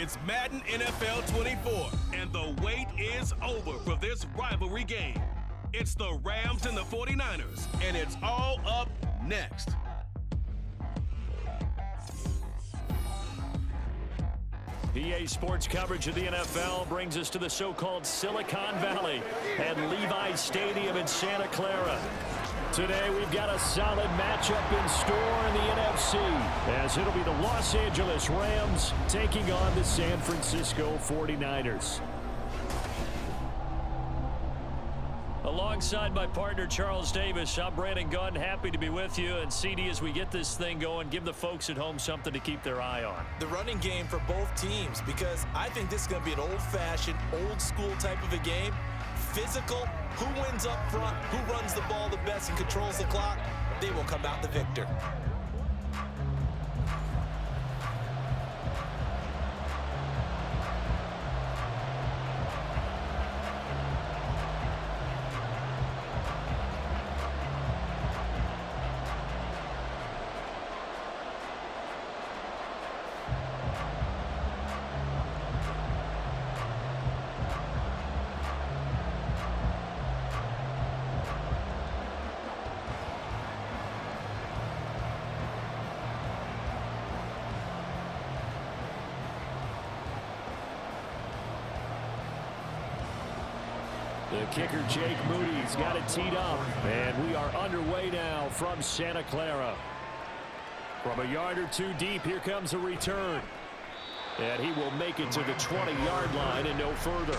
It's Madden NFL 24, and the wait is over for this rivalry game. It's the Rams and the 49ers, and it's all up next. EA Sports coverage of the NFL brings us to the so-called Silicon Valley at Levi's Stadium in Santa Clara. Today we've got a solid matchup in store in the NFC, as it'll be the Los Angeles Rams taking on the San Francisco 49ers. Alongside my partner Charles Davis, I'm Brandon Gunn, happy to be with you. And CD, as we get this thing going, give the folks at home something to keep their eye on. The running game for both teams, because I think this is going to be an old-fashioned, old-school type of a game. Physical, who wins up front, who runs the ball the best and controls the clock, they will come out the victor. The kicker, Jake Moody's got it teed up, and we are underway now from Santa Clara. From a yard or two deep, here comes a return. And he will make it to the 20-yard line and no further.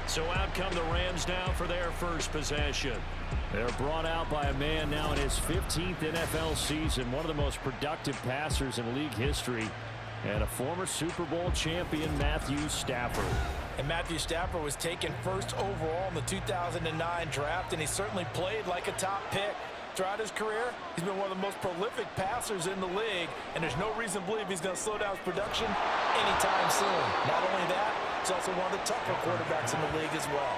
So out come the Rams now for their first possession. They're brought out by a man now in his 15th NFL season, one of the most productive passers in league history, and a former Super Bowl champion, Matthew Stafford. And Matthew Stafford was taken first overall in the 2009 draft, and he certainly played like a top pick. Throughout his career, he's been one of the most prolific passers in the league, and there's no reason to believe he's going to slow down his production anytime soon. Not only that, he's also one of the tougher quarterbacks in the league as well.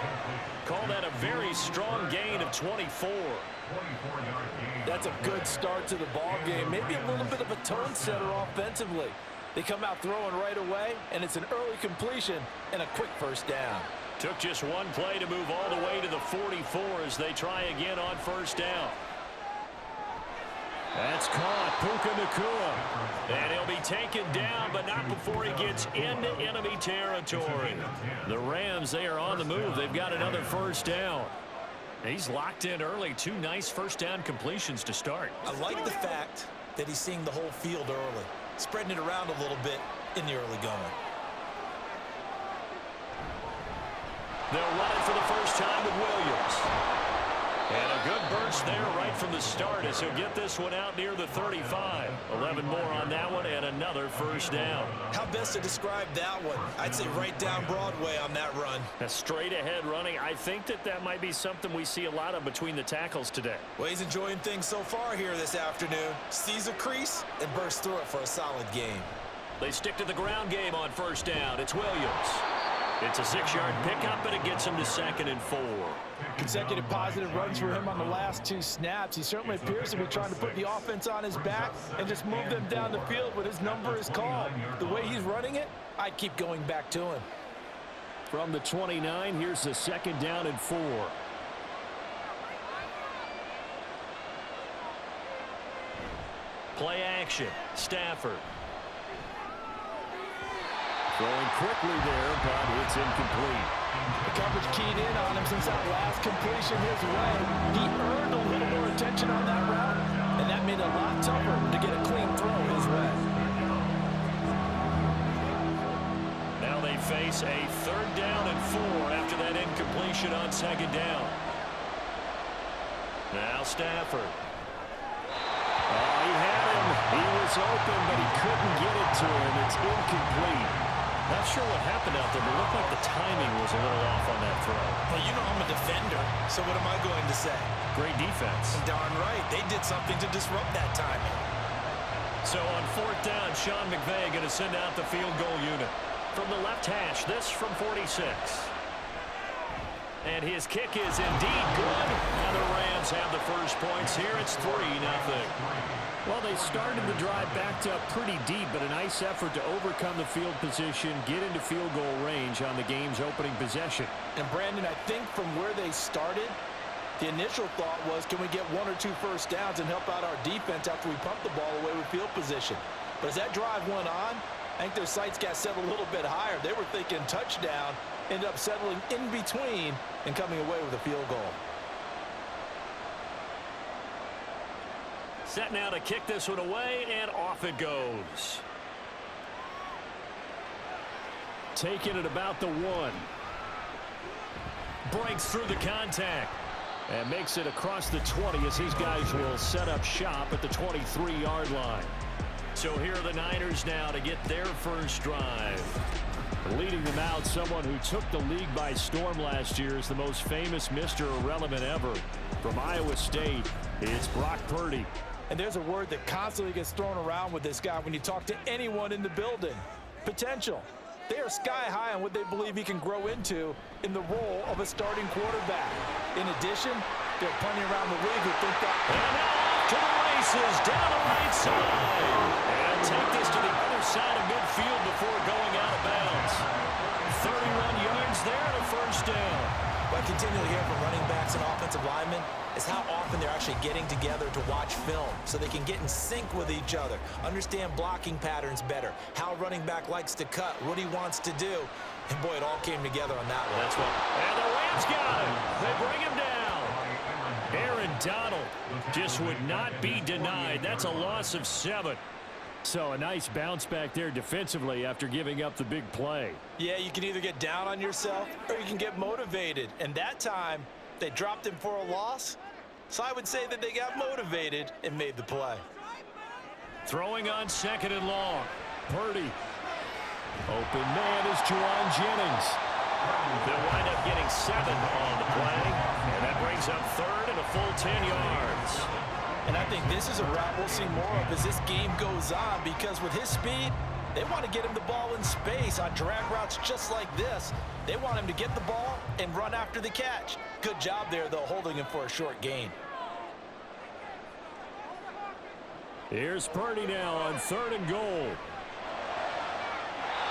Call that a very strong gain of 24. That's a good start to the ball game. Maybe a little bit of a tone setter offensively. They come out throwing right away, and it's an early completion and a quick first down. Took just one play to move all the way to the 44 as they try again on first down. That's caught, Puka Nacua. And he'll be taken down, but not before he gets into enemy territory. The Rams, they are on the move. They've got another first down. He's locked in early. Two nice first down completions to start. I like the fact that he's seeing the whole field early, spreading it around a little bit in the early going. They'll run it for the first time with Williams. And a good burst there right from the start as he'll get this one out near the 35. 11 more on that one and another first down. How best to describe that one? I'd say right down Broadway on that run. A straight ahead running. I think that might be something we see a lot of between the tackles today. Well, he's enjoying things so far here this afternoon. Sees a crease and bursts through it for a solid game. They stick to the ground game on first down. It's Williams. It's a 6-yard pickup, and it gets him to 2nd and 4. Consecutive positive runs for him on the last two snaps. He certainly appears to be trying to put the offense on his back and just move them down the field when his number is called. The way he's running it, I'd keep going back to him. From the 29, here's the 2nd down and 4. Play action, Stafford. Throwing quickly there, but it's incomplete. The coverage keyed in on him since that last completion his way. He earned a little more attention on that route, and that made it a lot tougher to get a clean throw his way. Now they face a 3rd down and 4 after that incompletion on 2nd down. Now Stafford. He had him. He was open, but he couldn't get it to him. It's incomplete. Not sure what happened out there, but it looked like the timing was a little off on that throw. Well, you know I'm a defender, so what am I going to say? Great defense. Darn right. They did something to disrupt that timing. So on 4th down, Sean McVay going to send out the field goal unit. From the left hash, this from 46. And his kick is indeed good. And the Rams have the first points here. It's 3-0. Well, they started the drive backed up pretty deep, but a nice effort to overcome the field position, get into field goal range on the game's opening possession. And, Brandon, I think from where they started, the initial thought was, can we get 1 or 2 first downs and help out our defense after we pump the ball away with field position? But as that drive went on, I think their sights got set a little bit higher. They were thinking touchdown, ended up settling in between and coming away with a field goal. Set now to kick this one away, and off it goes. Taking it about the 1. Breaks through the contact. And makes it across the 20 as these guys will set up shop at the 23-yard line. So here are the Niners now to get their first drive. Leading them out, someone who took the league by storm last year, is the most famous Mr. Irrelevant ever. From Iowa State, it's Brock Purdy. And there's a word that constantly gets thrown around with this guy when you talk to anyone in the building. Potential. They are sky high on what they believe he can grow into in the role of a starting quarterback. In addition, there are plenty around the league who think that. And now off to the races down the right side. And take this to the other side of midfield before going out of bounds. 31 yards there and a first down. What I continually hear from running backs and offensive linemen is how often they're actually getting together to watch film so they can get in sync with each other, understand blocking patterns better, how running back likes to cut, what he wants to do. And, boy, it all came together on that one. That's what. And the Rams got him. They bring him down. Aaron Donald just would not be denied. That's a loss of 7. So a nice bounce back there defensively after giving up the big play. Yeah, you can either get down on yourself or you can get motivated. And that time, they dropped him for a loss. So I would say that they got motivated and made the play. Throwing on 2nd and long. Purdy. Open man is Juwan Jennings. They'll wind up getting 7 on the play. And that brings up 3rd and a full 10 yards. And I think this is a route we'll see more of as this game goes on, because with his speed, they want to get him the ball in space on drag routes just like this. They want him to get the ball and run after the catch. Good job there, though, holding him for a short gain. Here's Purdy now on 3rd and goal.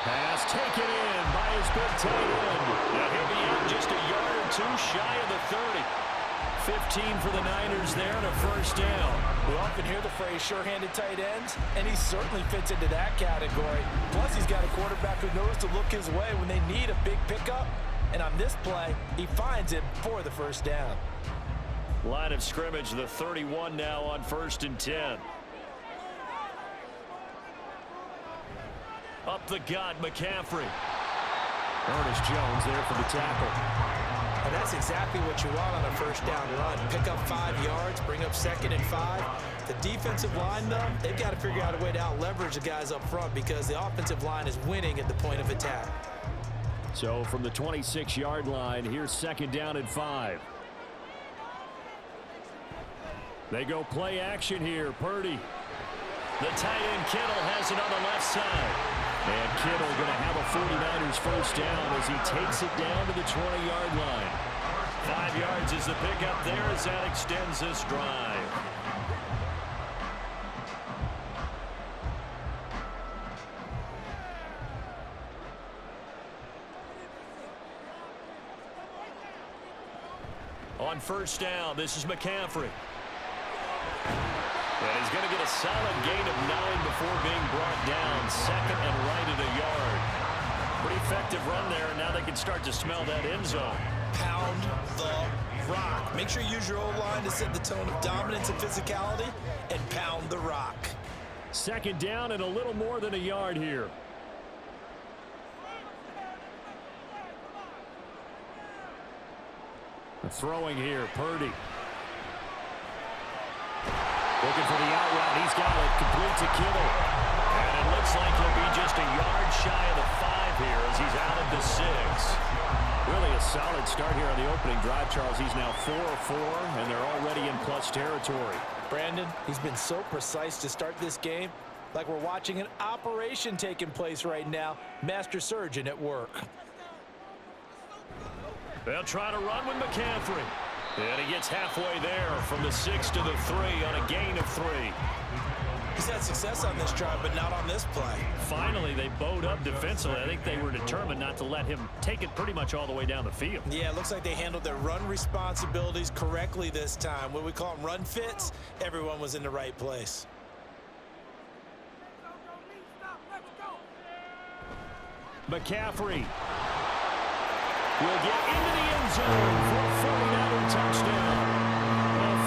Pass taken in by his big tight end. Now he'll be out just a yard or 2 shy of the 30. 15 for the Niners there and a first down. We often hear the phrase sure-handed tight ends, and he certainly fits into that category. Plus, he's got a quarterback who knows to look his way when they need a big pickup. And on this play, he finds him for the first down. Line of scrimmage, the 31 now on 1st and 10. Up the gut, McCaffrey. Ernest Jones there for the tackle. And that's exactly what you want on a first down run. Pick up 5 yards, bring up 2nd and 5. The defensive line, though, they've got to figure out a way to out-leverage the guys up front because the offensive line is winning at the point of attack. So from the 26-yard line, here's 2nd down and 5. They go play action here. Purdy. The tight end Kittle has it on the left side. And Kittle going to have a 49ers first down as he takes it down to the 20-yard line. 5 yards is the pickup there as that extends this drive. On first down, this is McCaffrey. And he's going to get a solid gain of 9 before being brought down. 2nd and right at a yard. Pretty effective run there, and now they can start to smell that end zone. Pound the rock. Make sure you use your O-line to set the tone of dominance and physicality, and pound the rock. 2nd down and a little more than a yard here. Throwing here, Purdy. Looking for the out route. He's got it complete to Kittle. And it looks like he'll be just a yard shy of the 5 here as he's out of the 6. Really a solid start here on the opening drive, Charles. He's now 4 of 4, and they're already in plus territory. Brandon, he's been so precise to start this game, like we're watching an operation taking place right now. Master surgeon at work. They'll try to run with McCaffrey. And he gets halfway there from the 6 to the 3 on a gain of 3. He's had success on this drive, but not on this play. Finally, they bowed up defensively. I think they were determined not to let him take it pretty much all the way down the field. Yeah, it looks like they handled their run responsibilities correctly this time. What we call them run fits, everyone was in the right place. McCaffrey will get into the end zone for a 49er touchdown.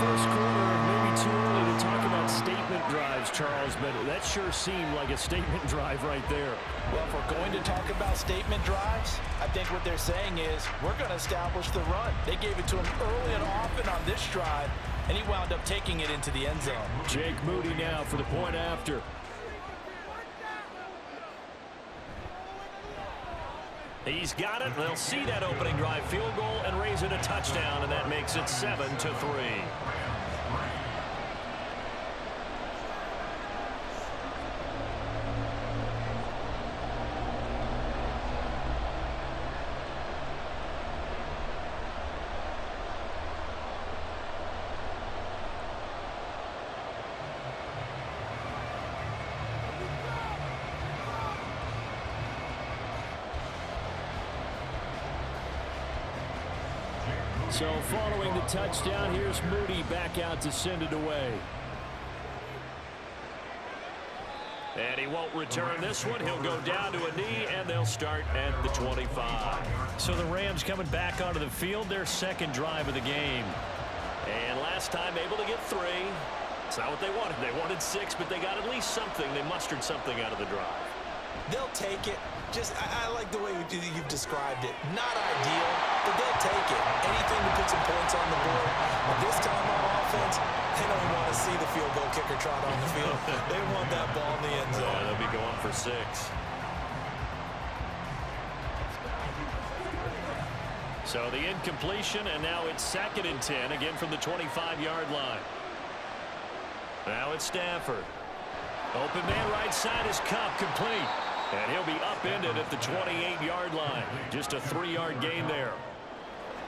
First quarter, maybe too early to talk about statement drives, Charles, but that sure seemed like a statement drive right there. Well, if we're going to talk about statement drives, I think what they're saying is we're going to establish the run. They gave it to him early and often on this drive, and he wound up taking it into the end zone. Jake Moody now for the point after. He's got it. They'll see that opening drive field goal and raise it a touchdown, and that makes it 7-3. So following the touchdown, here's Moody back out to send it away. And he won't return this one. He'll go down to a knee, and they'll start at the 25. So the Rams coming back onto the field, their second drive of the game. And last time able to get 3. It's not what they wanted. They wanted 6, but they got at least something. They mustered something out of the drive. They'll take it. I like the way you've described it. Not ideal, but they'll take it. Anything to put some points on the board. But this time on offense, they don't want to see the field goal kicker trot on the field. They want that ball in the end zone. Yeah, they'll be going for 6. So the incompletion, and now it's 2nd and 10, again from the 25-yard line. Now it's Stafford. Open man right side is Cup, complete. And he'll be upended at the 28-yard line. Just a 3-yard gain there.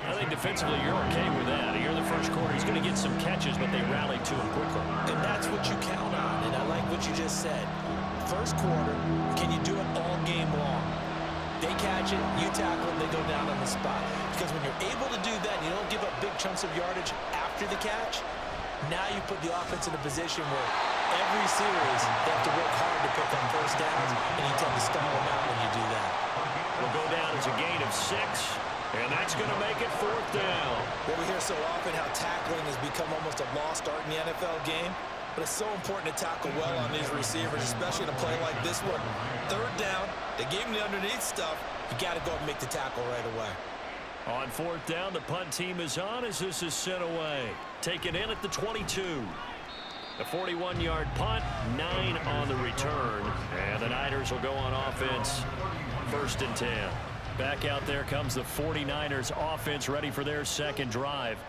I think defensively you're okay with that. Here in the first quarter, he's going to get some catches, but they rallied to him quickly. And that's what you count on, and I like what you just said. First quarter, can you do it all game long? They catch it, you tackle them, they go down on the spot. Because when you're able to do that, you don't give up big chunks of yardage after the catch, now you put the offense in a position where every series they have to work hard to pick up first downs, and you tend to stall them out when you do that. Will go down as a gain of 6, and that's going to make it 4th down. Well, we hear so often how tackling has become almost a lost art in the NFL game, but it's so important to tackle well on these receivers, especially in a play like this one. 3rd down, they gave him the underneath stuff. You got to go and make the tackle right away. On 4th down, the punt team is on as this is sent away. Taken in at the 22. A 41-yard punt, 9 on the return. And the Niners will go on offense, 1st and 10. Back out there comes the 49ers offense, ready for their second drive.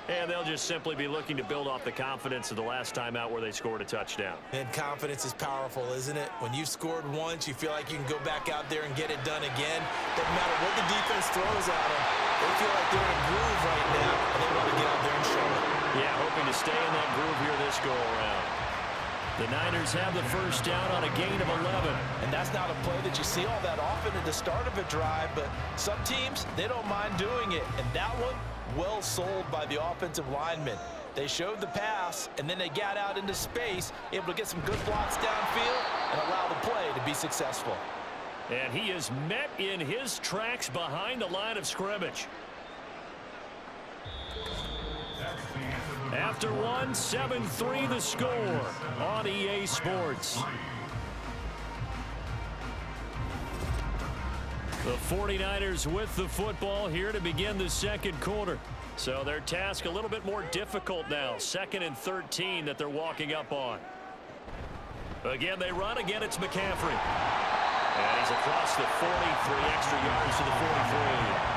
And they'll just simply be looking to build off the confidence of the last time out where they scored a touchdown. And confidence is powerful, isn't it? When you've scored once, you feel like you can go back out there and get it done again. Doesn't matter what the defense throws at them. They feel like they're in a groove right now, and they want to get out there and show it. Yeah, hoping to stay in that groove here this go-around. The Niners have the first down on a gain of 11. And that's not a play that you see all that often at the start of a drive, but some teams, they don't mind doing it. And that one, well sold by the offensive lineman. They showed the pass, and then they got out into space, able to get some good blocks downfield and allow the play to be successful. And he is met in his tracks behind the line of scrimmage. After one, 7-3 the score on EA Sports. The 49ers with the football here to begin the second quarter. So their task a little bit more difficult now. 2nd and 13 that they're walking up on. Again, they run. Again, it's McCaffrey. And he's across the 40, 3 extra yards to the 43.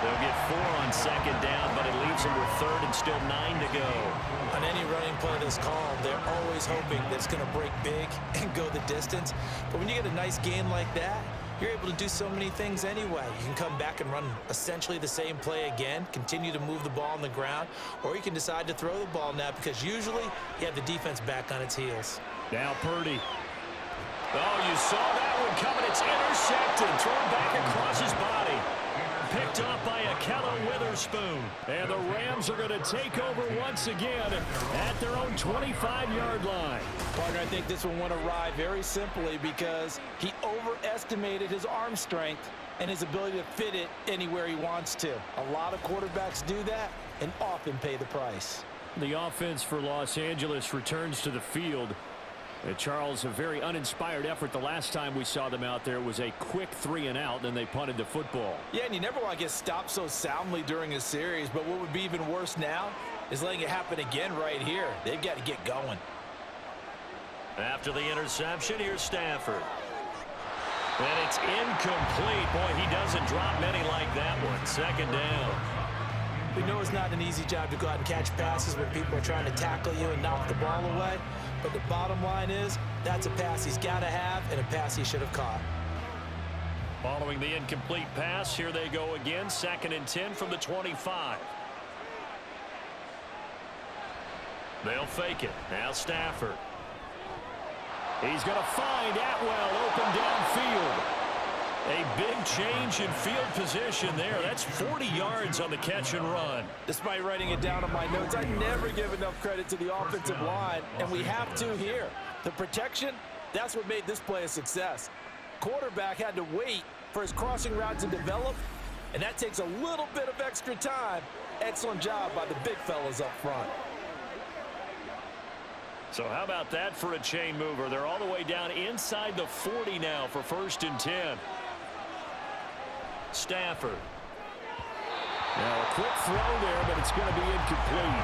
They'll get 4 on 2nd down, but it leaves them with 3rd and still 9 to go. On any running play that's called, they're always hoping that it's going to break big and go the distance. But when you get a nice gain like that, you're able to do so many things anyway. You can come back and run essentially the same play again, continue to move the ball on the ground, or you can decide to throw the ball now because usually you have the defense back on its heels. Now Purdy. Oh, you saw that one coming. It's intercepted. Thrown back across his body. Picked off by Akella Witherspoon. And the Rams are going to take over once again at their own 25-yard line. Partner, I think this one went awry very simply because he overestimated his arm strength and his ability to fit it anywhere he wants to. A lot of quarterbacks do that and often pay the price. The offense for Los Angeles returns to the field. Charles, a very uninspired effort the last time we saw them out there. It was a quick 3-and-out, and then they punted the football. Yeah, and you never want to get stopped so soundly during a series, but what would be even worse now is letting it happen again right here. They've got to get going. After the interception, here's Stafford. And it's incomplete. Boy, he doesn't drop many like that one. Second down. We know it's not an easy job to go out and catch passes when people are trying to tackle you and knock the ball away. But the bottom line is, that's a pass he's got to have and a pass he should have caught. Following the incomplete pass, here they go again. 2nd and 10 from the 25. They'll fake it. Now Stafford. He's going to find Atwell open downfield. A big change in field position there. That's 40 yards on the catch and run. Despite writing it down on my notes, I never give enough credit to the offensive line, and we have to here. The protection, that's what made this play a success. Quarterback had to wait for his crossing route to develop, and that takes a little bit of extra time. Excellent job by the big fellas up front. So how about that for a chain mover? They're all the way down inside the 40 now for 1st and 10. Stafford. Now a quick throw there, but it's going to be incomplete.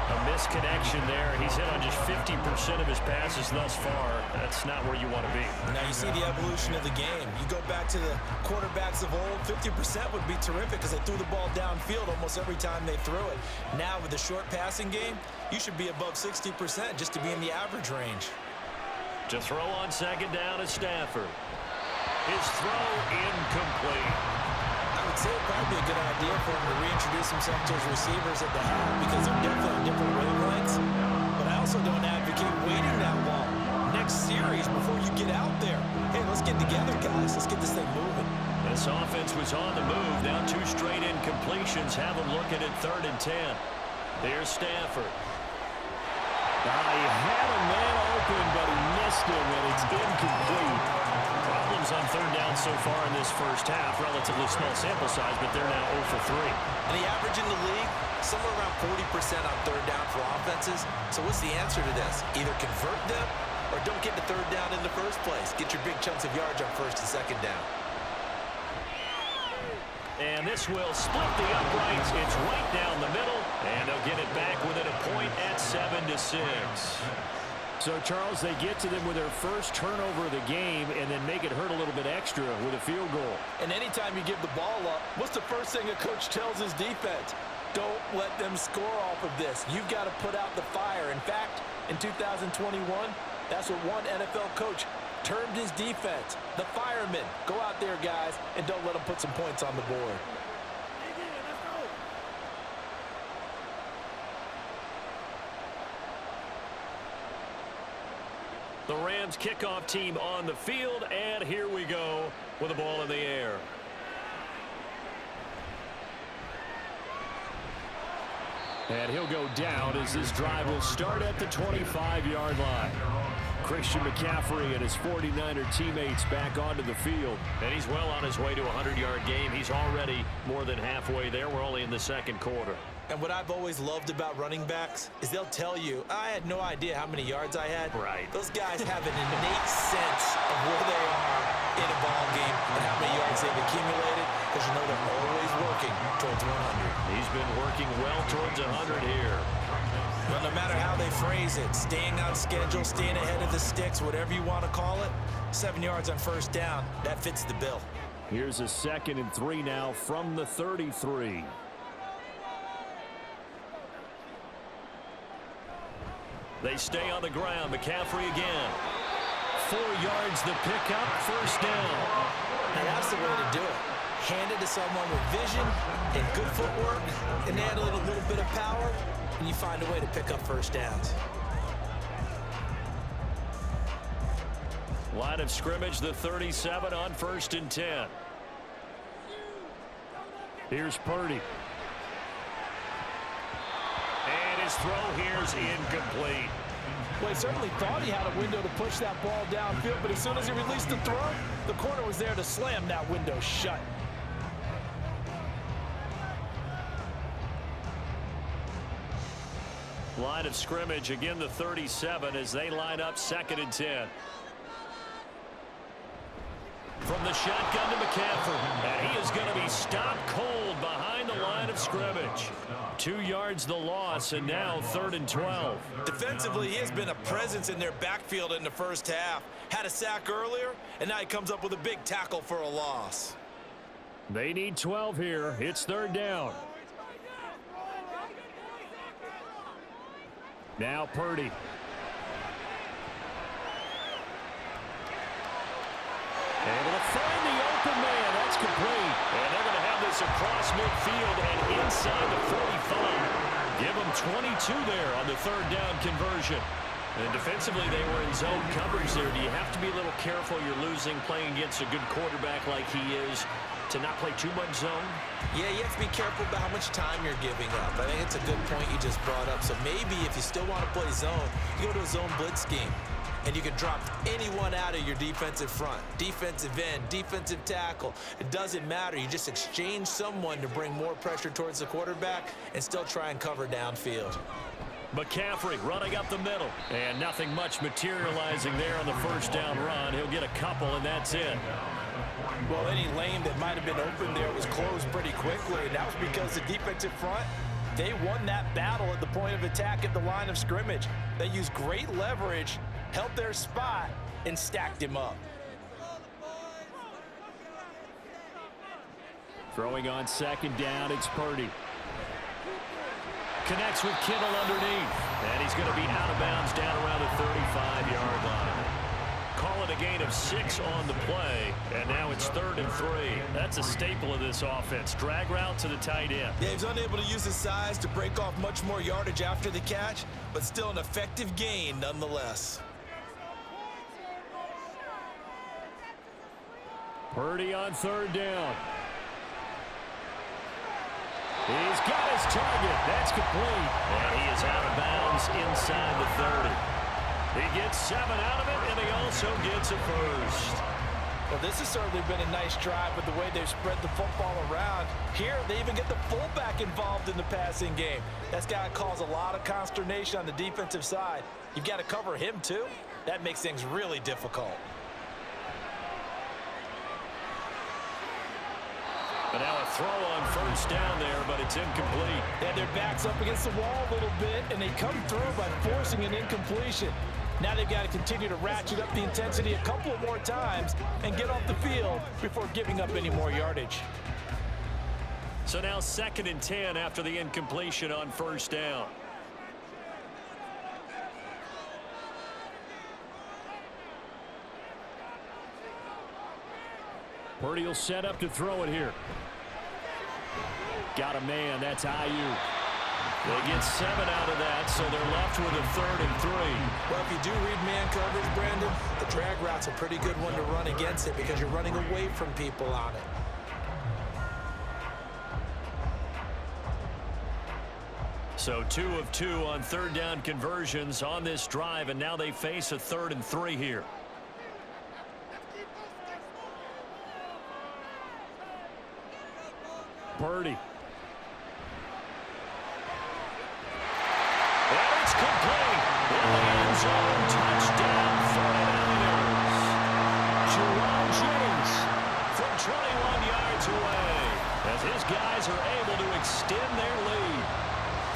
A misconnection there. He's hit on just 50% of his passes thus far. That's not where you want to be. Now you see the evolution of the game. You go back to the quarterbacks of old, 50% would be terrific because they threw the ball downfield almost every time they threw it. Now with the short passing game, you should be above 60% just to be in the average range. To throw on 2nd down is Stafford. His throw incomplete. I would say it'd probably be a good idea for him to reintroduce himself to his receivers at the half because they're definitely on different wavelengths. But I also don't advocate waiting that long. Next series, before you get out there, hey, let's get together, guys. Let's get this thing moving. This offense was on the move. Now 2 straight incompletions have them looking at 3rd and 10. There's Stafford. He had a man open, but he missed him, and it's incomplete. Problems on 3rd down so far in this first half. Relatively small sample size, but they're now 0 for 3. And the average in the league, somewhere around 40% on 3rd down for offenses. So what's the answer to this? Either convert them or don't get to 3rd down in the first place. Get your big chunks of yards on 1st and 2nd down. And this will split the uprights. It's right down the middle, and they'll get it back within a point at 7-6. So, Charles, they get to them with their first turnover of the game and then make it hurt a little bit extra with a field goal. And anytime you give the ball up, what's the first thing a coach tells his defense? Don't let them score off of this. You've got to put out the fire. In fact, in 2021, that's what one NFL coach termed his defense. The firemen. Go out there, guys, and don't let them put some points on the board. The Rams kickoff team on the field, and here we go with the ball in the air. And he'll go down as this drive will start at the 25-yard line. Christian McCaffrey and his 49er teammates back onto the field. And he's well on his way to a 100-yard game. He's already more than halfway there. We're only in the 2nd quarter. And what I've always loved about running backs is they'll tell you, I had no idea how many yards I had. Right. Those guys have an innate sense of where they are in a ball game and how many yards they've accumulated because you know they're always working towards 100. He's been working well towards 100 here. But no matter how they phrase it, staying on schedule, staying ahead of the sticks, whatever you want to call it, 7 yards on 1st down, that fits the bill. Here's a 2nd and 3 now from the 33. They stay on the ground. McCaffrey again. 4 yards the pickup. 1st down. Now that's the way to do it. Hand it to someone with vision and good footwork, and add a little bit of power, and you find a way to pick up first downs. Line of scrimmage, the 37 on 1st and 10. Here's Purdy. And his throw here's incomplete. Well, he certainly thought he had a window to push that ball downfield, but as soon as he released the throw, the corner was there to slam that window shut. Line of scrimmage, again the 37 as they line up 2nd and 10. From the shotgun to McCaffrey, and he is going to be stopped cold behind the line of scrimmage. 2 yards the loss, and now 3rd and 12. Defensively, he has been a presence in their backfield in the first half. Had a sack earlier, and now he comes up with a big tackle for a loss. They need 12 here. It's 3rd down. Now Purdy. Able to find the open man. That's complete. And they're going to have this across midfield and inside the 45. Give them 22 there on the 3rd down conversion. And defensively, they were in zone coverage there. Do you have to be a little careful? You're losing playing against a good quarterback like he is to not play too much zone? Yeah, you have to be careful about how much time you're giving up. I think it's a good point you just brought up. So maybe if you still want to play zone, you go to a zone blitz scheme. And you can drop anyone out of your defensive front, defensive end, defensive tackle. It doesn't matter. You just exchange someone to bring more pressure towards the quarterback and still try and cover downfield. McCaffrey running up the middle. And nothing much materializing there on the 1st down run. He'll get a couple, and that's it. Well, any lane that might have been open there was closed pretty quickly, and that was because the defensive front, they won that battle at the point of attack at the line of scrimmage. They used great leverage, held their spot, and stacked him up. Throwing on 2nd down, it's Purdy. Connects with Kittle underneath. And he's going to be out of bounds down around the 35-yard line. Call it a gain of 6 on the play, and now it's 3rd and 3. That's a staple of this offense. Drag route to the tight end. Yeah, he's unable to use his size to break off much more yardage after the catch, but still an effective gain nonetheless. Purdy on 3rd down. He's got his target. That's complete. And he is out of bounds inside the 30. He gets 7 out of it, and he also gets a first. Well, this has certainly been a nice drive with the way they've spread the football around. Here, they even get the fullback involved in the passing game. That's got to cause a lot of consternation on the defensive side. You've got to cover him, too. That makes things really difficult. But now a throw on 1st down there, but it's incomplete. Yeah, their back's up against the wall a little bit, and they come through by forcing an incompletion. Now they've got to continue to ratchet up the intensity a couple of more times and get off the field before giving up any more yardage. So now 2nd and 10 after the incompletion on 1st down. Purdy will set up to throw it here. Got a man. That's Ayuk. They get 7 out of that, so they're left with a 3rd and 3. Well, if you do read man coverage, Brandon, the drag route's a pretty good one to run against it because you're running away from people on it. So 2 of 2 on 3rd down conversions on this drive, and now they face a 3rd and 3 here. Purdy. And it's complete. In the end zone, touchdown 49ers. Jerome Jennings from 21 yards away as his guys are able to extend their lead.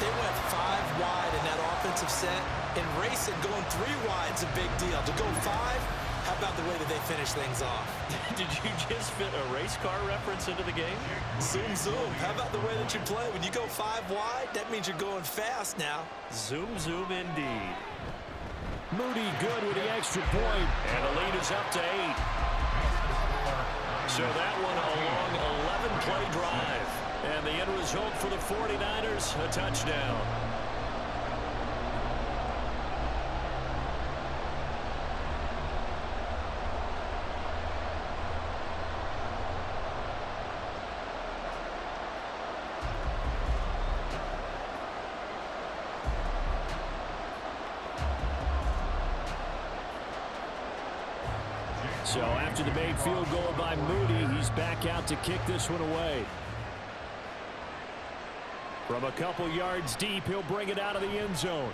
They went 5 wide in that offensive set, and racing going 3 wide's a big deal. To go 5, how about the way that they finish things off? Did you just fit a race car reference into the game? Zoom, zoom. How about the way that you play? When you go 5 wide, that means you're going fast now. Zoom, zoom indeed. Moody good with the extra point, and the lead is up to 8. So that one a long 11-play drive. And the end result for the 49ers, a touchdown. So after the made field goal by Moody, he's back out to kick this one away. From a couple yards deep, he'll bring it out of the end zone.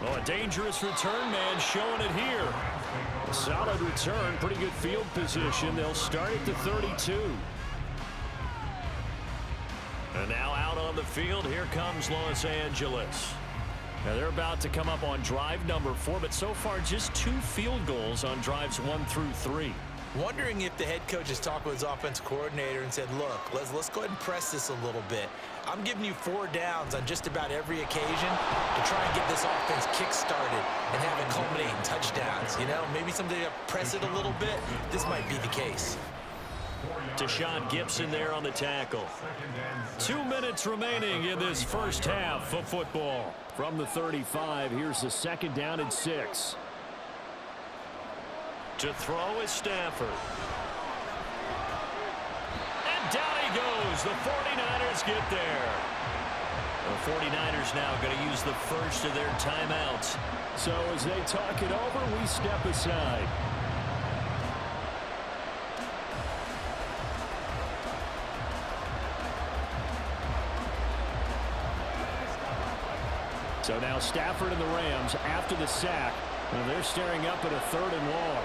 Oh, a dangerous return man showing it here. A solid return, pretty good field position. They'll start at the 32. And now out on the field, here comes Los Angeles. Now they're about to come up on drive number 4, but so far just 2 field goals on drives 1 through 3. Wondering if the head coach has talked with his offense coordinator and said, look, let's go ahead and press this a little bit. I'm giving you 4 downs on just about every occasion to try and get this offense kick-started and have it culminate in touchdowns. You know, maybe something to press it a little bit. This might be the case. Deshaun Gibson there on the tackle. 2 minutes remaining in this first half of football. From the 35, here's the 2nd down and 6. To throw is Stafford. And down he goes. The 49ers get there. The 49ers now going to use the first of their timeouts. So as they talk it over, we step aside. So now Stafford and the Rams after the sack. Well, they're staring up at a 3rd and long.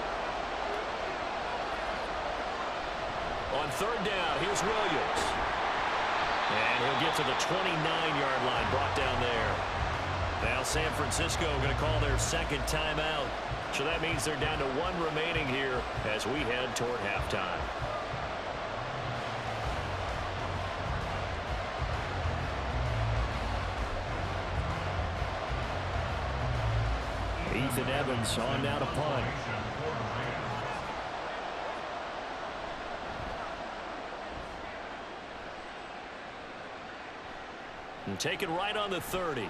On 3rd down, here's Williams. And he'll get to the 29-yard line, brought down there. Now San Francisco going to call their 2nd timeout. So that means they're down to 1 remaining here as we head toward halftime. Ethan Evans on now to punt. And take it right on the 30.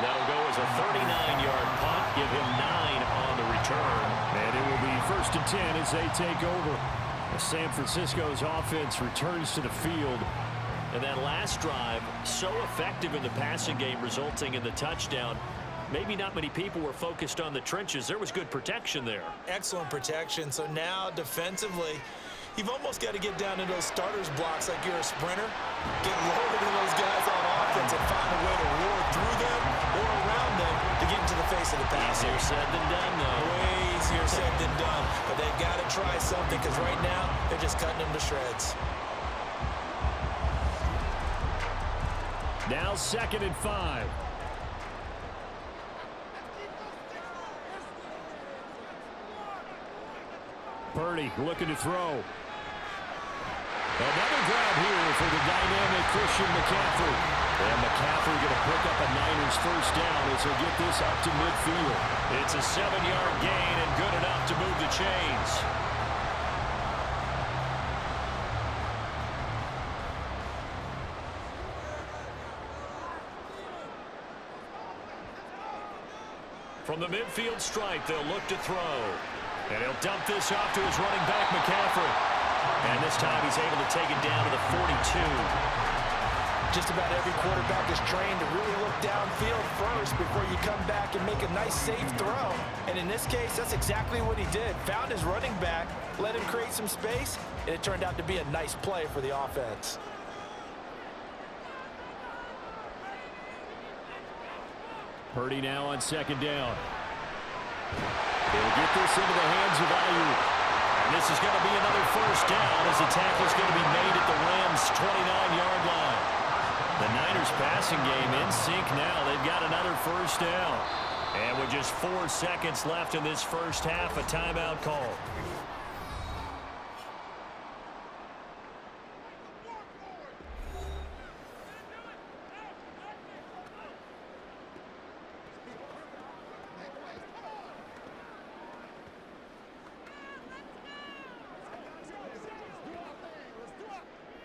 That'll go as a 39-yard punt. Give him 9 on the return. And it will be 1st and 10 as they take over. San Francisco's offense returns to the field. And that last drive, so effective in the passing game, resulting in the touchdown. Maybe not many people were focused on the trenches. There was good protection there. Excellent protection. So now defensively, you've almost got to get down into those starters blocks like you're a sprinter. Get lower than those guys on offense and find a way to roar through them or around them to get into the face of the pass. Easier said than done, though. Way easier said than done. But they've got to try something because right now they're just cutting them to shreds. Now 2nd and 5. Purdy looking to throw. Another grab here for the dynamic Christian McCaffrey. And McCaffrey going to pick up a Niners 1st down as he'll get this up to midfield. It's a 7-yard gain and good enough to move the chains. From the midfield strike, they'll look to throw. And he'll dump this off to his running back, McCaffrey. And this time he's able to take it down to the 42. Just about every quarterback is trained to really look downfield first before you come back and make a nice, safe throw. And in this case, that's exactly what he did. Found his running back, let him create some space, and it turned out to be a nice play for the offense. Purdy now on 2nd down. They'll get this into the hands of Ayuk. And this is going to be another 1st down as the tackle is going to be made at the Rams' 29-yard line. The Niners passing game in sync now. They've got another 1st down. And with just 4 seconds left in this first half, a timeout call.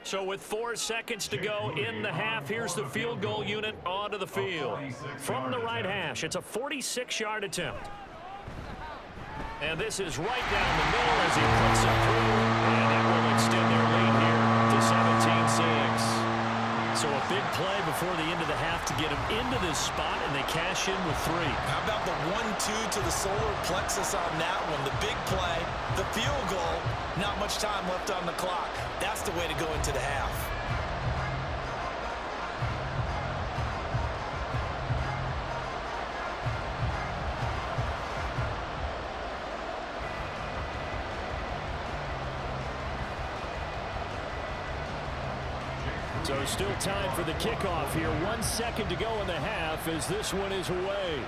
So with 4 seconds to go in the half, here's the field goal unit onto the field. From the right hash, it's a 46-yard attempt. And this is right down the middle as he puts it through. And that will extend their lead here to 17-6. So a big play before the end of the half to get them into this spot, and they cash in with 3. How about the 1-2 to the solar plexus on that one? The big play, the field goal, not much time left on the clock. That's the way to go into the half. So still time for the kickoff here. 1 second to go in the half as this one is away.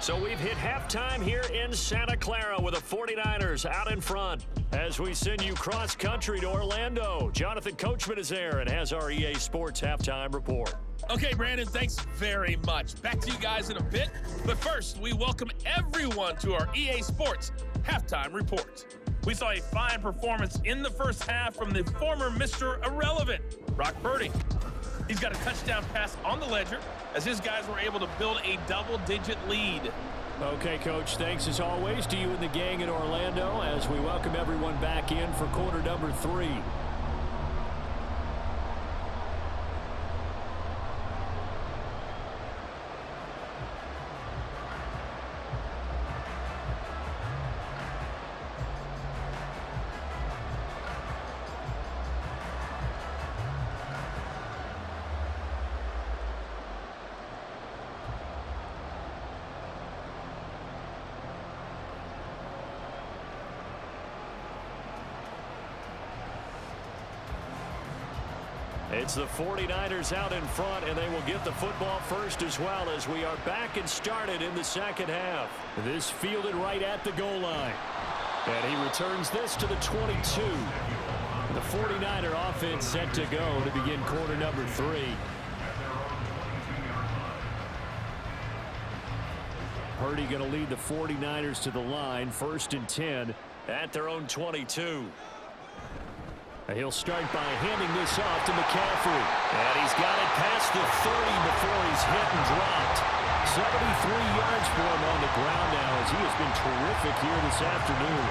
So we've hit halftime here in Santa Clara with the 49ers out in front. As we send you cross-country to Orlando, Jonathan Coachman is there and has our EA Sports halftime report. Okay, Brandon, thanks very much. Back to you guys in a bit. But first, we welcome everyone to our EA Sports halftime report. We saw a fine performance in the first half from the former Mr. Irrelevant, Brock Purdy. He's got a touchdown pass on the ledger as his guys were able to build a double-digit lead. Okay, Coach, thanks as always to you and the gang in Orlando as we welcome everyone back in for quarter number 3. It's the 49ers out in front, and they will get the football first as well as we are back and started in the second half. This fielded right at the goal line. And he returns this to the 22. The 49er offense set to go to begin quarter number 3. Purdy going to lead the 49ers to the line, 1st and 10 at their own 22. He'll start by handing this off to McCaffrey. And he's got it past the 30 before he's hit and dropped. 73 yards for him on the ground now as he has been terrific here this afternoon.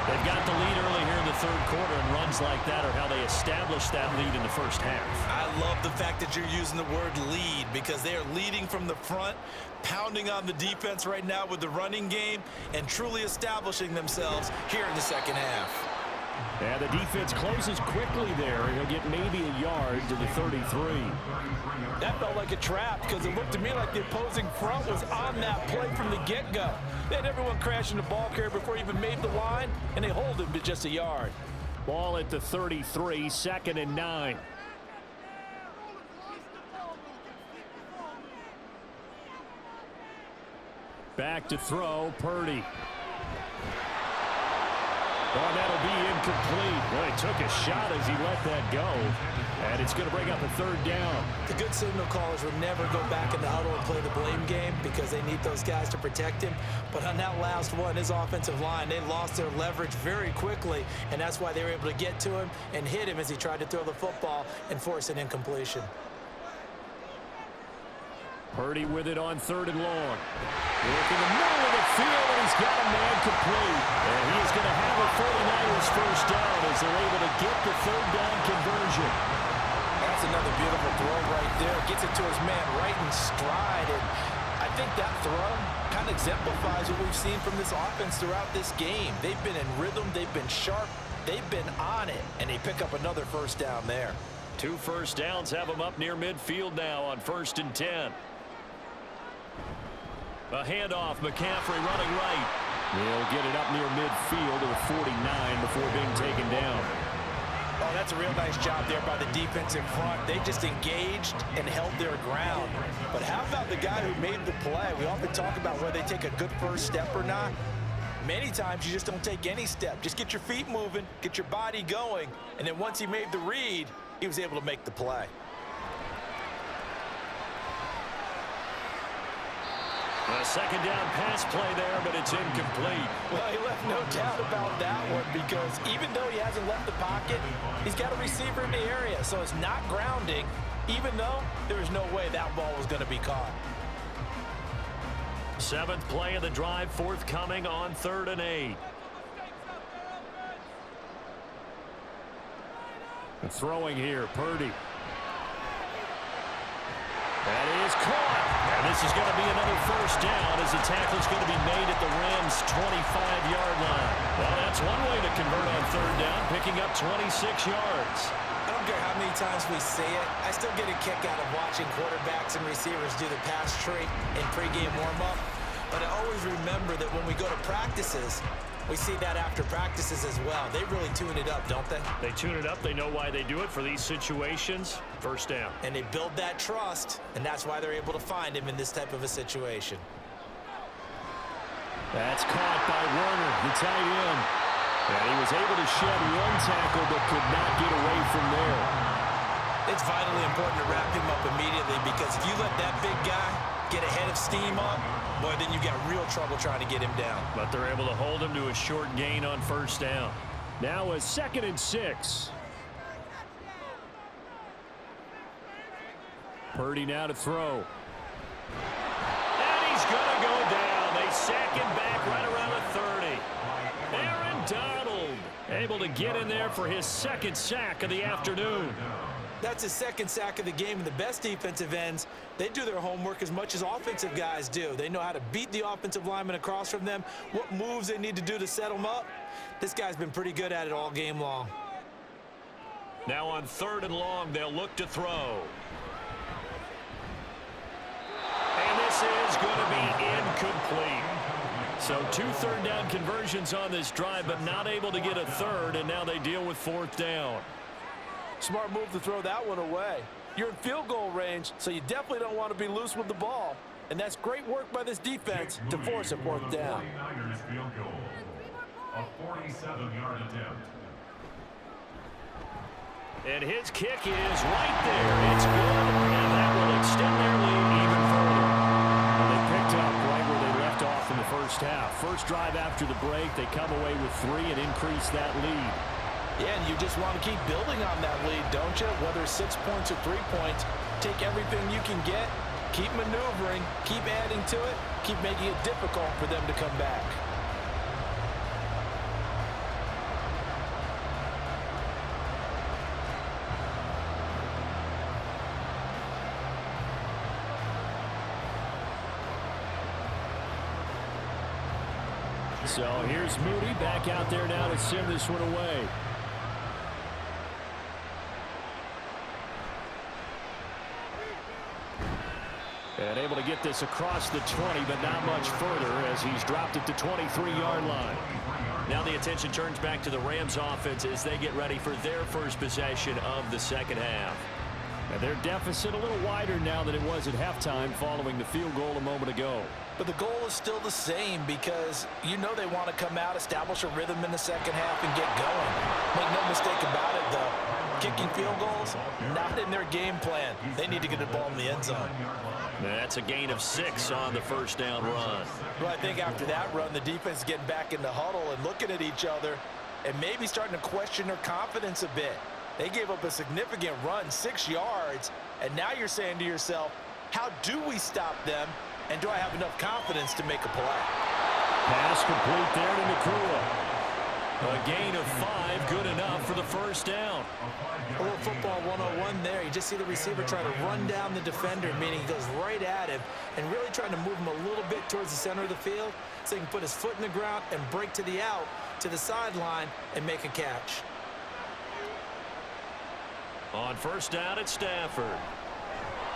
They've got the lead early here in the third quarter, and runs like that are how they established that lead in the first half. I love the fact that you're using the word lead because they are leading from the front, pounding on the defense right now with the running game, and truly establishing themselves here in the second half. And the defense closes quickly there. He'll get maybe a yard to the 33. That felt like a trap because it looked to me like the opposing front was on that play from the get-go. They had everyone crashing the ball carrier before he even made the line, and they hold him to just a yard. Ball at the 33, 2nd and 9. Back to throw, Purdy. Oh, that'll be incomplete. Well, he took a shot as he let that go. And it's going to bring up a 3rd down. The good signal callers would never go back in the huddle and play the blame game because they need those guys to protect him. But on that last one, his offensive line, they lost their leverage very quickly, and that's why they were able to get to him and hit him as he tried to throw the football and force an incompletion. Purdy with it on 3rd and long. Work in the middle of the field, and he's got a man complete. And he is going to have a 49ers first down as they're able to get the 3rd down conversion. That's another beautiful throw right there. Gets it to his man right in stride. And I think that throw kind of exemplifies what we've seen from this offense throughout this game. They've been in rhythm. They've been sharp. They've been on it. And they pick up another first down there. 2 first downs have them up near midfield now on 1st and 10. A handoff, McCaffrey running right. He'll get it up near midfield to the 49 before being taken down. Oh, that's a real nice job there by the defense in front. They just engaged and held their ground. But how about the guy who made the play? We often talk about whether they take a good first step or not. Many times you just don't take any step. Just get your feet moving, get your body going, and then once he made the read, he was able to make the play. A second down pass play there, but it's incomplete. Well, he left no doubt about that one because even though he hasn't left the pocket, he's got a receiver in the area, so it's not grounding, even though there was no way that ball was going to be caught. 7th play of the drive, forthcoming on 3rd and 8. Throwing here, Purdy. That is caught. And this is going to be another first down as the tackle's going to be made at the Rams' 25-yard line. Well, that's one way to convert on 3rd down, picking up 26 yards. I don't care how many times we say it, I still get a kick out of watching quarterbacks and receivers do the pass tree in pregame warm-up. But I always remember that when we go to practices, we see that after practices as well. They really tune it up, don't they? They tune it up. They know why they do it for these situations. First down. And they build that trust, and that's why they're able to find him in this type of a situation. That's caught by Warner, the tight end. And he was able to shed one tackle but could not get away from there. It's vitally important to wrap him up immediately because if you let that big guy get ahead of steam up, boy, then you got real trouble trying to get him down. But they're able to hold him to a short gain on first down. Now a 2nd and 6. Purdy now to throw. And he's going to go down. They sack him back right around the 30. Aaron Donald able to get in there for his 2nd sack of the afternoon. That's his 2nd sack of the game, and the best defensive ends, they do their homework as much as offensive guys do. They know how to beat the offensive lineman across from them, what moves they need to do to set them up. This guy's been pretty good at it all game long. Now on 3rd and long, they'll look to throw. And this is going to be incomplete. So 2 3rd down conversions on this drive, but not able to get a 3rd, and now they deal with 4th down. Smart move to throw that one away. You're in field goal range, so you definitely don't want to be loose with the ball. And that's great work by this defense to force a 4th down. Field goal. A 47-yard attempt. And his kick is right there. It's good, and that will extend their lead even further. Well, they picked up right where they left off in the first half. First drive after the break, they come away with 3 and increase that lead. Yeah, and you just want to keep building on that lead, don't you? Whether it's 6 points or 3 points, take everything you can get, keep maneuvering, keep adding to it, keep making it difficult for them to come back. So here's Moody back out there now to send this one away. And able to get this across the 20, but not much further as he's dropped it to 23-yard line. Now the attention turns back to the Rams offense as they get ready for their first possession of the second half. And their deficit a little wider now than it was at halftime following the field goal a moment ago. But the goal is still the same because you know they want to come out, establish a rhythm in the second half, and get going. Make no mistake about it, though. Kicking field goals, not in their game plan. They need to get the ball in the end zone. That's a gain of 6 on the first down run. Well, I think after that run, the defense is getting back in the huddle and looking at each other and maybe starting to question their confidence a bit. They gave up a significant run, 6 yards, and now you're saying to yourself, how do we stop them, and do I have enough confidence to make a play? Pass complete there to Nakua. A gain of 5, good enough for the first down. A little football 101 there. You just see the receiver try to run down the defender, meaning he goes right at him and really trying to move him a little bit towards the center of the field so he can put his foot in the ground and break to the out, to the sideline, and make a catch. On first down at Stafford.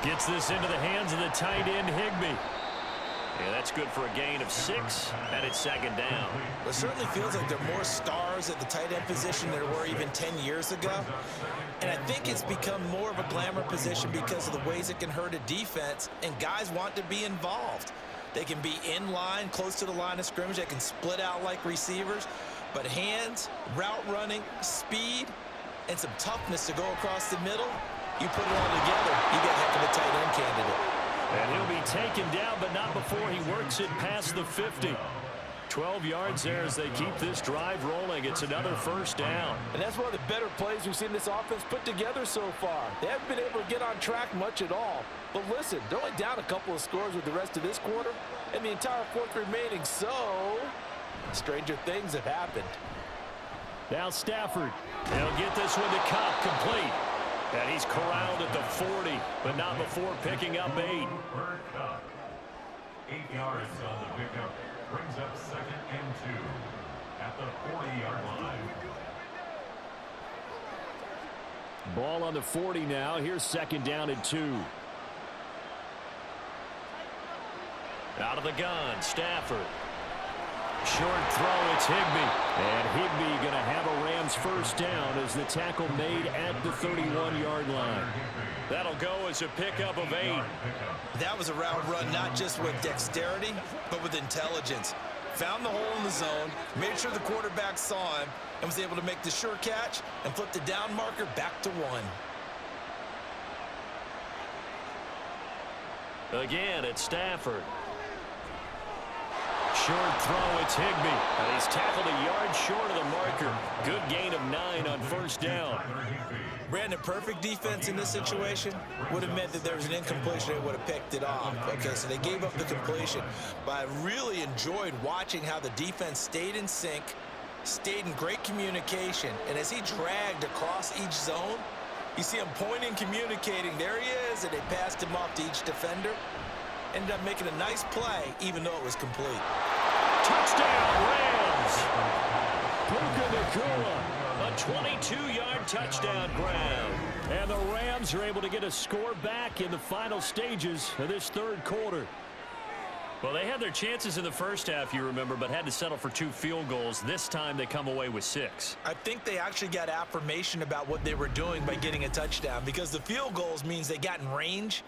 Gets this into the hands of the tight end, Higbee. Yeah, that's good for a gain of 6, and it's second down. It certainly feels like there are more stars at the tight end position than there were even 10 years ago. And I think it's become more of a glamour position because of the ways it can hurt a defense, and guys want to be involved. They can be in line, close to the line of scrimmage. They can split out like receivers. But hands, route running, speed, and some toughness to go across the middle, you put it all together, you get a heck of a tight end candidate. And he'll be taken down, but not before he works it past the 50. 12 yards there as they keep this drive rolling. It's another first down. And that's one of the better plays we've seen this offense put together so far. They haven't been able to get on track much at all. But listen, they're only down a couple of scores with the rest of this quarter and the entire fourth remaining. So, stranger things have happened. Now Stafford. They'll get this one to Cup, complete. And he's corralled at the 40, but not before picking up 8. 8 yards on the pickup. Brings up 2nd and 2 at the 40-yard line. Ball on the 40 now. Here's 2nd down and 2. Out of the gun, Stafford. Short throw, it's Higbee. And Higbee going to have a Rams first down as the tackle made at the 31-yard line. That'll go as a pickup of 8. That was a route run not just with dexterity, but with intelligence. Found the hole in the zone, made sure the quarterback saw him, and was able to make the sure catch and flip the down marker back to 1. Again, it's Stafford. Short throw, it's Higbee. And he's tackled a yard short of the marker. Good gain of 9 on first down. Brandon, perfect defense in this situation would have meant that there was an incompletion. They would have picked it off. Okay, so they gave up the completion. But I really enjoyed watching how the defense stayed in sync, stayed in great communication. And as he dragged across each zone, you see him pointing, communicating. There he is, and they passed him off to each defender. Ended up making a nice play, even though it was complete. Touchdown, Rams! Puka Nacua, a 22-yard touchdown grab. And the Rams are able to get a score back in the final stages of this third quarter. Well, they had their chances in the first half, you remember, but had to settle for 2 field goals. This time they come away with 6. I think they actually got affirmation about what they were doing by getting a touchdown, because the field goals means they got in range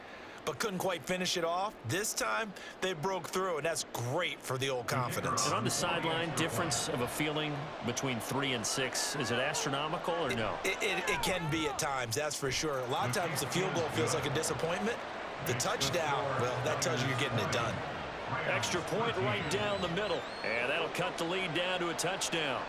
but couldn't quite finish it off. This time, they broke through, and that's great for the old confidence. And on the sideline, difference of a feeling between 3 and 6, is it astronomical or no? It can be at times, that's for sure. A lot of times the field goal feels like a disappointment. The touchdown, well, that tells you you're getting it done. Extra point right down the middle, and that'll cut the lead down to a touchdown.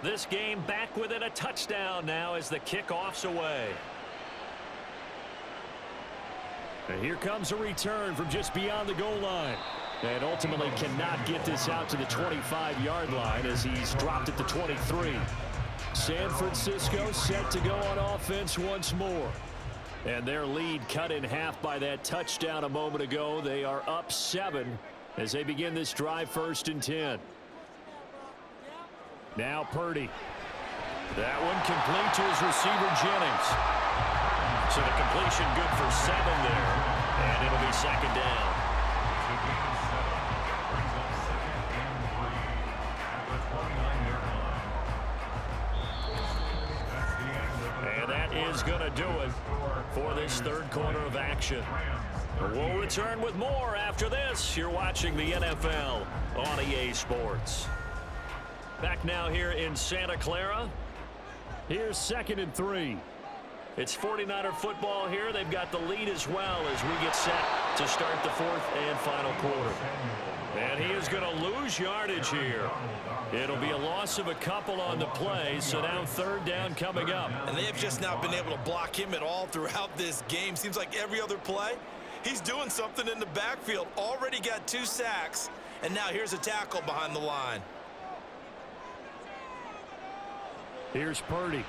This game back within a touchdown now as the kickoff's away. And here comes a return from just beyond the goal line. And ultimately cannot get this out to the 25-yard line as he's dropped at the 23. San Francisco set to go on offense once more. And their lead cut in half by that touchdown a moment ago. They are up 7 as they begin this drive 1st and 10. Now Purdy. That one complete to his receiver, Jennings. So the completion good for 7 there. And it'll be 2nd down. And that is going to do it for this third quarter of action. We'll return with more after this. You're watching the NFL on EA Sports. Back now here in Santa Clara. Here's 2nd and 3. It's 49er football here. They've got the lead as well as we get set to start the 4th and final quarter. And he is going to lose yardage here. It'll be a loss of a couple on the play, so now 3rd down coming up. And they have just not been able to block him at all throughout this game. Seems like every other play, he's doing something in the backfield. Already got 2 sacks, and now here's a tackle behind the line. Here's Purdy.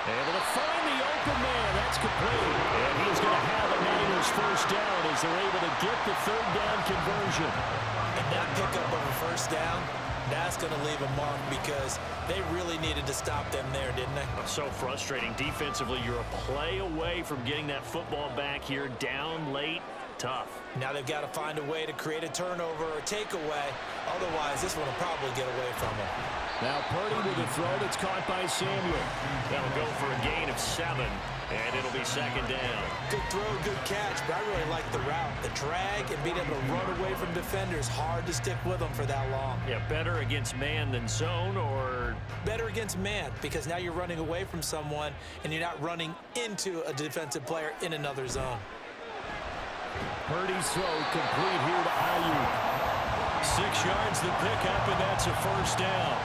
Able to find the open man. That's complete. And he's going to have a Niners first down as they're able to get the 3rd down conversion. And that pickup of a first down, that's going to leave a mark because they really needed to stop them there, didn't they? So frustrating. Defensively, you're a play away from getting that football back here, down late. tough. Now they've got to find a way to create a turnover or takeaway. Otherwise, this one will probably get away from them. Now Purdy with a throw that's caught by Samuel. That'll go for a gain of 7, and it'll be second down. Good throw, good catch, but I really like the route. The drag and being able to run away from defenders, hard to stick with them for that long. Yeah, better against man than zone, or? Better against man, because now you're running away from someone and you're not running into a defensive player in another zone. Purdy's throw complete here to Ayuk. 6 yards the pickup, and that's a first down.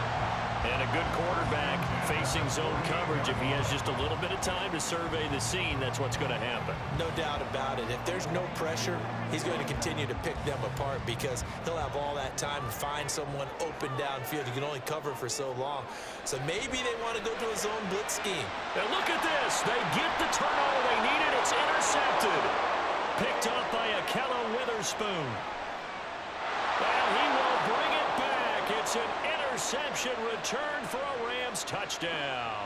And a good quarterback facing zone coverage. If he has just a little bit of time to survey the scene, that's what's going to happen. No doubt about it. If there's no pressure, he's going to continue to pick them apart because he'll have all that time to find someone open downfield. You can only cover for so long. So maybe they want to go to a zone blitz scheme. And look at this. They get the turnover they needed. It's intercepted. Picked up by Akella Witherspoon. And he will bring it back. It's an interception return for a Rams touchdown.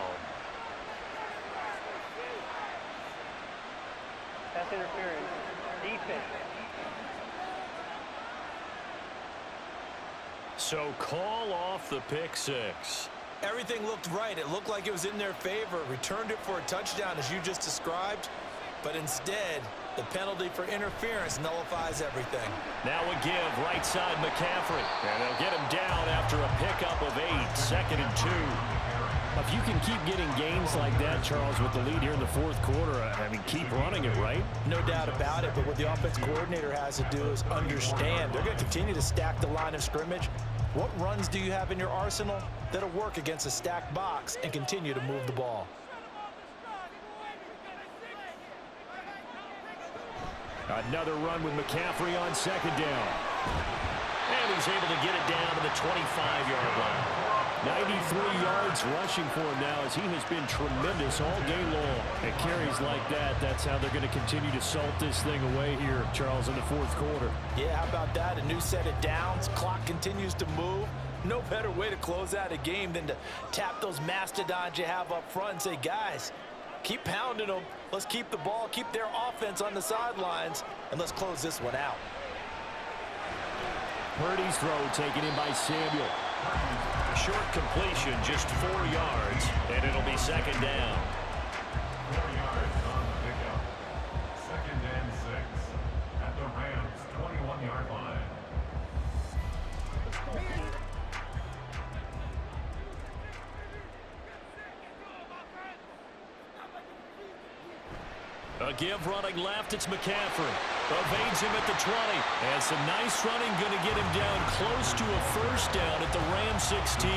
Pass interference. Defense. So call off the pick 6. Everything looked right. It looked like it was in their favor. Returned it for a touchdown, as you just described. But instead, the penalty for interference nullifies everything. Now a give, right side McCaffrey. And they'll get him down after a pickup of 8, 2nd and 2. If you can keep getting gains like that, Charles, with the lead here in the 4th quarter, I mean, keep running it, right? No doubt about it, but what the offense coordinator has to do is understand. They're going to continue to stack the line of scrimmage. What runs do you have in your arsenal that'll work against a stacked box and continue to move the ball? Another run with McCaffrey on 2nd down. And he's able to get it down to the 25-yard line. 93 yards rushing for him now as he has been tremendous all game long. And carries like that, that's how they're going to continue to salt this thing away here, Charles, in the 4th quarter. Yeah, how about that? A new set of downs. Clock continues to move. No better way to close out a game than to tap those mastodons you have up front and say, guys, keep pounding them. Let's keep the ball, keep their offense on the sidelines, and let's close this one out. Purdy's throw taken in by Samuel. Short completion, just 4 yards, and it'll be 2nd down. 4 yards on the pickup. 2nd and 6 at the Rams' 21-yard line. A give running left, it's McCaffrey. Evades him at the 20. And some nice running, going to get him down close to a first down at the Rams 16.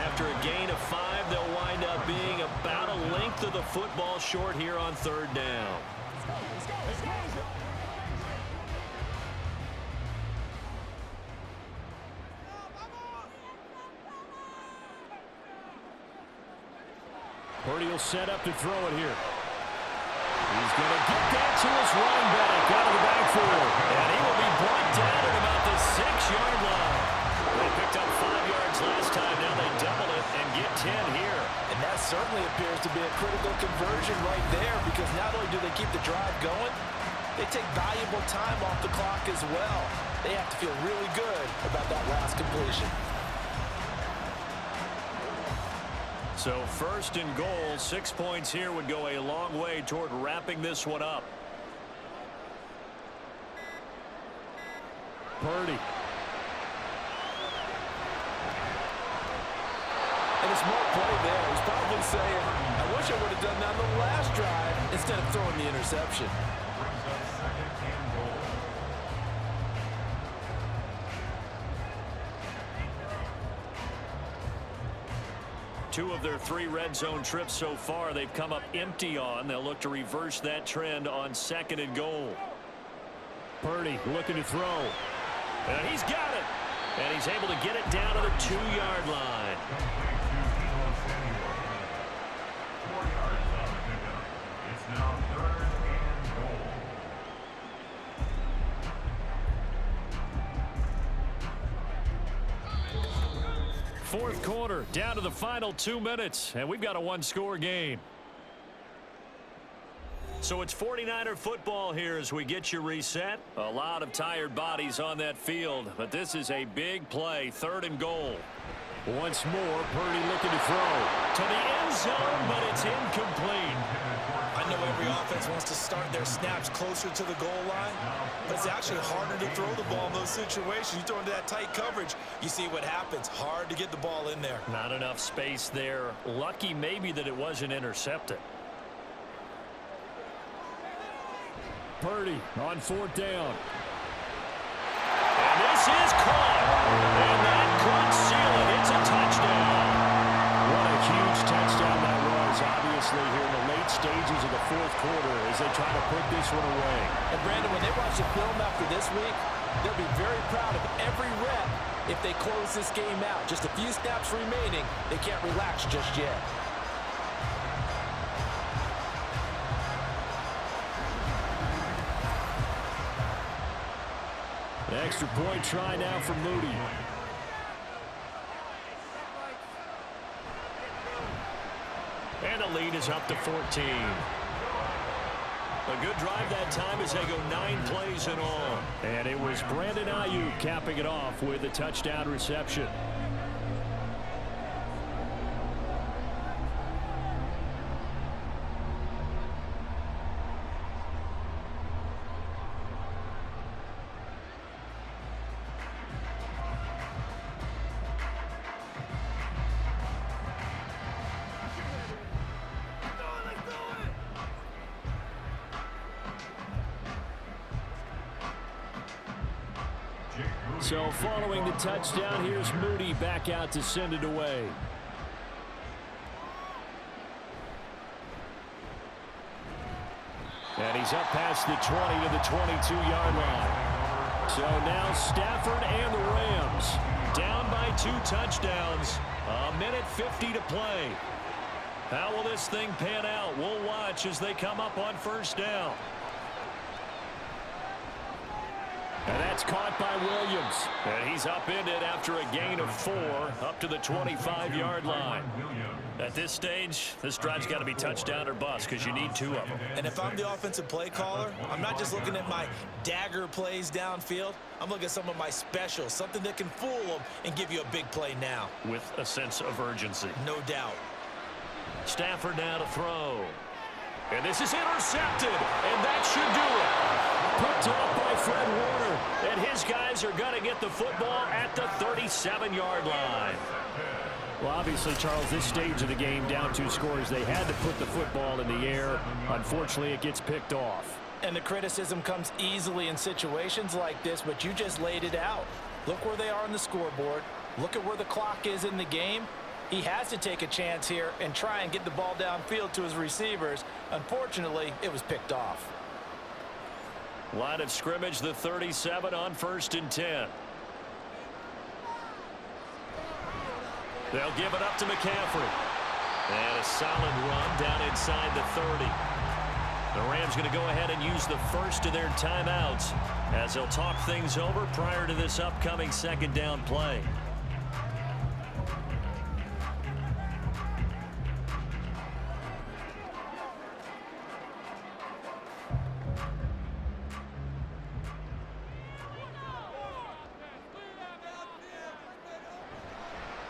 After a gain of 5, they'll wind up being about a length of the football short here on 3rd down. Purdy will set up to throw it here. He's going to get that to his running back out of the backfield. And he will be brought down at about the 6-yard line. They picked up 5 yards last time. Now they double it and get 10 here. And that certainly appears to be a critical conversion right there because not only do they keep the drive going, they take valuable time off the clock as well. They have to feel really good about that last completion. So 1st and goal, 6 points here would go a long way toward wrapping this one up. Purdy. And a smart play there. He's probably saying, I wish I would have done that on the last drive instead of throwing the interception. Brings up 2nd and goal. Two of their 3 red zone trips so far, they've come up empty on. They'll look to reverse that trend on 2nd and goal. Purdy looking to throw. And he's got it. And he's able to get it down to the 2-yard line. 4 yards on the pickup. It's now 3rd and goal. 4th quarter, down to the final 2 minutes, and we've got a 1-score game. So it's 49er football here as we get you reset. A lot of tired bodies on that field, but this is a big play, 3rd and goal. Once more, Purdy looking to throw to the end zone, but it's incomplete. I know every offense wants to start their snaps closer to the goal line, but it's actually harder to throw the ball in those situations. You throw into that tight coverage, you see what happens. Hard to get the ball in there. Not enough space there. Lucky maybe that it wasn't intercepted. Purdy on 4th down. And this is caught. And that could seal it. It's a touchdown. What a huge touchdown that was, obviously, here in the late stages of the 4th quarter as they try to put this one away. And, Brandon, when they watch the film after this week, they'll be very proud of every rep if they close this game out. Just a few snaps remaining. They can't relax just yet. The extra point try now for Moody. And the lead is up to 14. A good drive that time as they go 9 plays in all. And it was Brandon Ayuk capping it off with a touchdown reception. So following the touchdown, here's Moody back out to send it away. And he's up past the 20 to the 22-yard line. So now Stafford and the Rams down by 2 touchdowns. 1:50 to play. How will this thing pan out? We'll watch as they come up on 1st down. And that's caught by Williams. And he's upended after a gain of 4 up to the 25-yard line. At this stage, this drive's got to be touchdown or bust because you need 2 of them. And if I'm the offensive play caller, I'm not just looking at my dagger plays downfield. I'm looking at some of my specials, something that can fool them and give you a big play now. With a sense of urgency. No doubt. Stafford now to throw. And this is intercepted. And that should do it. Picked off by Fred Warner. And his guys are going to get the football at the 37-yard line. Well, obviously, Charles, this stage of the game, down 2 scores, they had to put the football in the air. Unfortunately, it gets picked off. And the criticism comes easily in situations like this, but you just laid it out. Look where they are on the scoreboard. Look at where the clock is in the game. He has to take a chance here and try and get the ball downfield to his receivers. Unfortunately, it was picked off. Line of scrimmage, the 37 on 1st and 10. They'll give it up to McCaffrey. And a solid run down inside the 30. The Rams going to go ahead and use the first of their timeouts as they'll talk things over prior to this upcoming 2nd down play.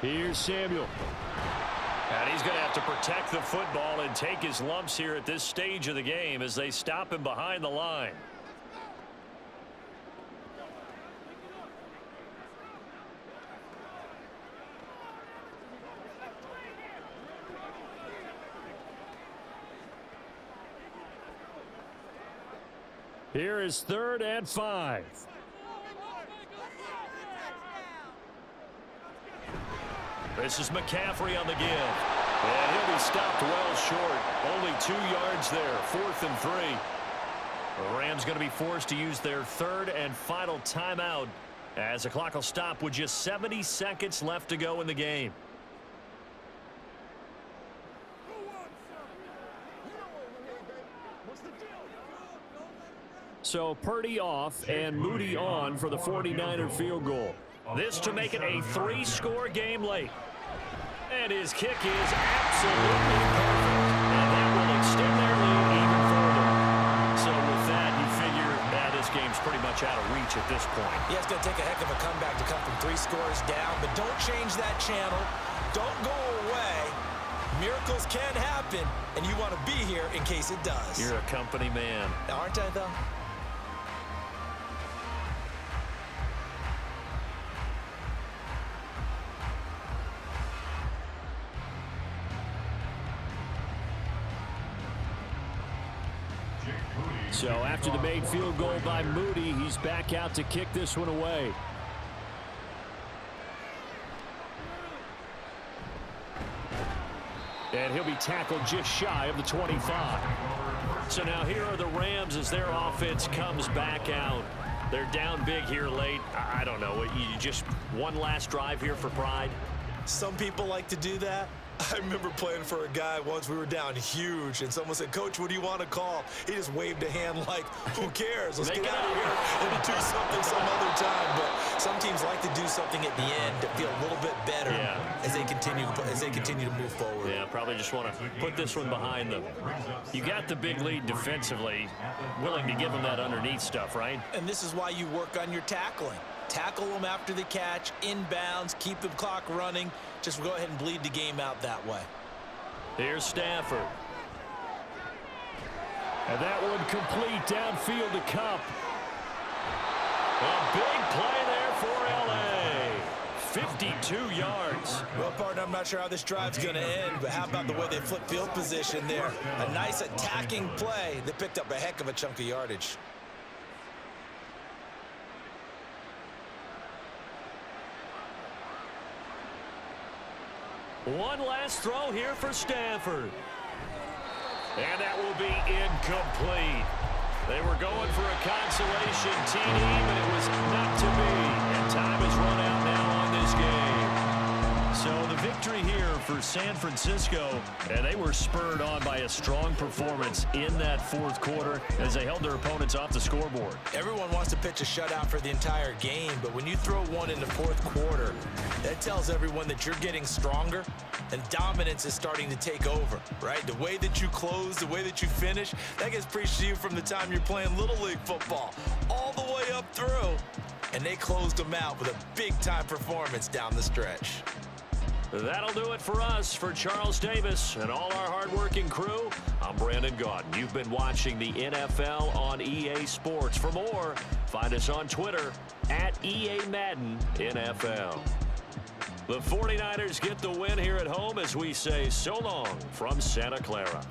Here's Samuel. And he's going to have to protect the football and take his lumps here at this stage of the game as they stop him behind the line. Here is 3rd and 5. This is McCaffrey on the give. And he'll be stopped well short. Only 2 yards there. 4th and 3. The Rams going to be forced to use their 3rd and final timeout as the clock will stop with just 70 seconds left to go in the game. So Purdy off and Moody on for the 49er field goal. This to make it a 3-score game late. And his kick is absolutely perfect. And that will extend their lead even further. game's pretty much out of reach at this point. Yeah, it's going to take a heck of a comeback to come from 3 scores down, but don't change that channel. Don't go away. Miracles can happen, and you want to be here in case it does. You're a company man. Aren't I, though? So after the made field goal by Moody, he's back out to kick this one away. And he'll be tackled just shy of the 25. So now here are the Rams as their offense comes back out. They're down big here late. I don't know. You just one last drive here for pride? Some people like to do that. I remember playing for a guy once. We were down huge, and someone said, "Coach, what do you want to call?" He just waved a hand like, who cares? Let's get out of here and do something some other time. But some teams like to do something at the end to feel a little bit better as they continue to move forward. Yeah, probably just want to put this one behind them. You got the big lead defensively, willing to give them that underneath stuff, right? And this is why you work on your tackling. Tackle them after the catch, inbounds, keep the clock running. Just go ahead and bleed the game out that way. Here's Stafford. And that one complete downfield to Cup. A big play there for L.A. 52 yards. Well, partner, I'm not sure how this drive's going to end, but how about the way they flip field position there? A nice attacking play. They picked up a heck of a chunk of yardage. One last throw here for Stafford. And that will be incomplete. They were going for a consolation TD, but it was not to be. And time has run out now on this game. So the victory here for San Francisco, and they were spurred on by a strong performance in that fourth quarter as they held their opponents off the scoreboard. Everyone wants to pitch a shutout for the entire game, but when you throw one in the fourth quarter, that tells everyone that you're getting stronger and dominance is starting to take over, right? The way that you close, the way that you finish, that gets preached to you from the time you're playing Little League football all the way up through. And they closed them out with a big-time performance down the stretch. That'll do it for us. For Charles Davis and all our hardworking crew, I'm Brandon Gaudin. You've been watching the NFL on EA Sports. For more, find us on Twitter at EA Madden NFL. The 49ers get the win here at home as we say so long from Santa Clara.